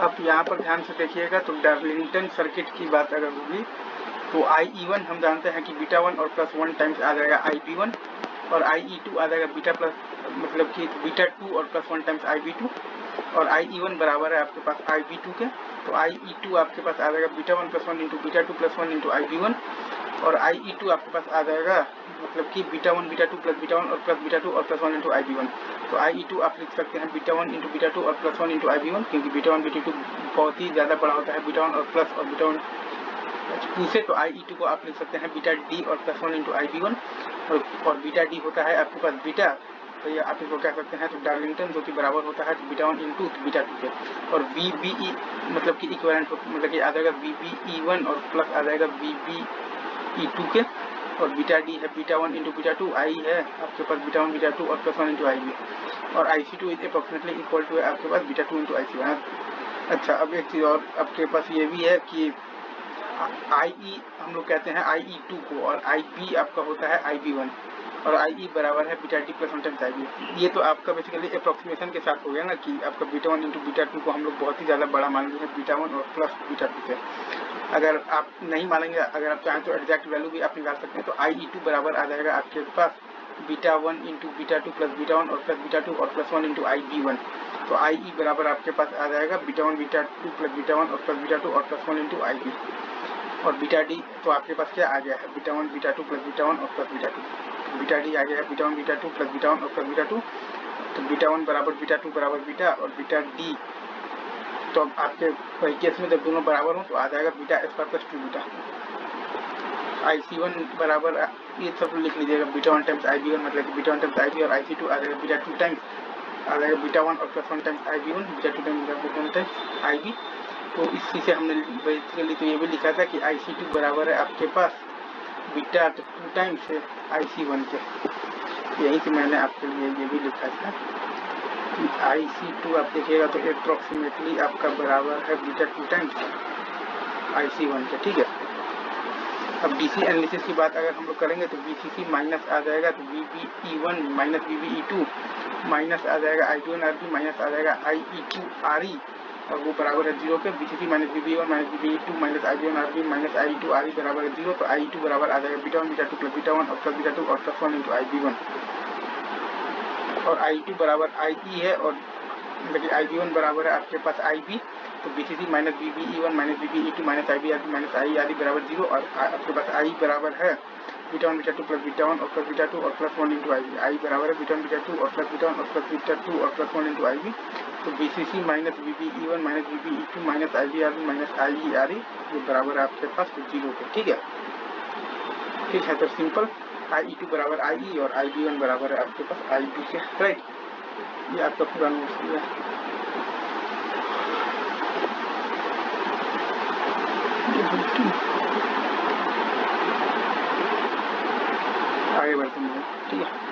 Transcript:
अब यहाँ पर ध्यान से देखिएगा तो डार्लिंगटन सर्किट की बात अगर होगी तो IE1 हम जानते हैं कि बीटा 1 और प्लस 1 टाइम्स आ जाएगा IB1 और IE2 आ जाएगा बीटा प्लस मतलब कि बीटा 2 और प्लस 1 टाइम्स IB2 और IE1 बराबर है आपके पास IB2 के, तो IE2 आपके पास आ जाएगा beta 1 plus 1 into beta 2 plus 1 into IB1 और IE2 आपके पास आ जाएगा मतलब कि बीटा 1 बीटा 2 प्लस बीटा 1 और प्लस बीटा 2 और प्लस 1 इंटू IB1। तो IE2 आप लिख सकते हैं बीटा 1 इंटू बीटा 2 और प्लस 1 इंटू IB1, क्योंकि बीटा 1 बीटा 2 बहुत ही ज़्यादा बड़ा होता है बीटा 1 और प्लस और बीटा 1 2 से, तो IE2 को आप लिख सकते हैं बीटा D और प्लस 1 इंटू IB1 और बीटा D होता है आपके पास बीटा, तो ये आप इसको कह सकते हैं तो डार्लिंगटन जो कि बराबर होता है बीटा 1 इंटू बीटा 2 के, और VBE मतलब कि इक्विवेलेंट मतलब कि आ जाएगा VBE1 और प्लस आ जाएगा VBE2 के, और बीटा D है बीटा 1 इंटू बीटा 2, I है आपके पास बीटा 1 बीटा 2 और प्लस 1 इंटू IB, और IC2 is approximately equal to है आपके पास बीटा 2 इंटू IC1। अच्छा, अब एक चीज़ और आपके पास ये भी है कि IE हम लोग कहते हैं IE2 को, और IB आपका होता है IB1 और IE बराबर है beta D plus 1 times IB। ये तो आपका बेसिकली अप्रोक्सीमेशन के साथ हो गया ना कि आपका बीटा 1 इंटू बीटा 2 को हम लोग बहुत ही ज़्यादा बड़ा मान लेंगे बीटा 1 और प्लस बीटा 2 से। अगर आप नहीं मानेंगे, अगर आप चाहें तो एग्जैक्ट वैल्यू भी आप निकाल सकते हैं, तो IE2 बराबर आ जाएगा आपके पास beta 1 into beta 2 plus beta 1 और प्लस बीटा 2 और प्लस 1 इंटू IB1। तो IE बराबर आपके पास आ जाएगा बीटा 1 बीटा 2 प्लस बीटा 1 और प्लस बीटा 2 और प्लस 1 इंटू IB, और बीटा D तो आपके पास क्या आ गया है बीटा 1 बीटा 2 प्लस बीटा 1 और प्लस बीटा 2, तो बीटा D आ गया है बीटा 1 बीटा 2 प्लस बीटा 1 और प्लस बीटा 2, तो बीटा 1 बराबर बीटा 2 बराबर बीटा और बीटा D, तो अब आपके केस में जब दोनों बराबर हो तो आ जाएगा beta square plus 2 beta. IC1 बराबर ये सब लिख लीजिएगा बीटा 1 टाइम्स IB1 मतलब कि बीटा 1 टाइम्स IB, और IC2 आ जाएगा बीटा 2 टाइम्स आ जाएगा बीटा 1 और plus 1 times IB1 beta 2 times beta 1 times IB। तो इसी से हमने बेसिकली तो ये भी लिखा था कि IC2 बराबर है आपके पास बीटा 2 टाइम्स IC1 के, यही से मैंने आपके लिए ये भी लिखा था कि IC2 आप देखिएगा तो अप्रोक्सीमेटली आपका बराबर है बीटा 2 टाइम्स IC1 के, ठीक है। अब DC एनालिसिस की बात अगर हम लोग करेंगे तो BCC माइनस आ जाएगा तो VBE1 माइनस VBE2 माइनस आ जाएगा I2 RB माइनस आ जाएगा IE2 RE, और वो बराबर है 0 के। BCC minus VBE1 minus VBE2 minus I2 RB minus I2 RE बराबर है 0, तो I2 बराबर आ जाएगा बीटा 1 बीटा 2 प्लस बीटा 1 और प्लस बीटा 2 और प्लस 1 इंटू IB1, और I2 बराबर IE है और मतलब IB1 बराबर है आपके पास IB, तो BCC minus VBE1 minus VBE2 minus IB RB minus IE RE बराबर 0, और आपके पास I बराबर है बीटा 1 बीटा 2 प्लस बीटा 1 और प्लस बीटा 2 और प्लस 1 इंटू IB, I बराबर है बीटा 1 बीटा 2 और प्लस बीटा 1 और प्लस बीटा 2 और प्लस 1 इंटू IB, तो BCC minus VBE1 minus VBE2 minus IB RB minus IE RE ये बराबर है आपके पास 0 के, ठीक है। ठीक है, तो सिंपल IE2 बराबर IE और IB1 बराबर है आपके पास IB के, राइट। ये आपका पूरा नोट्स है। आगे बढ़ते हैं, ठीक है।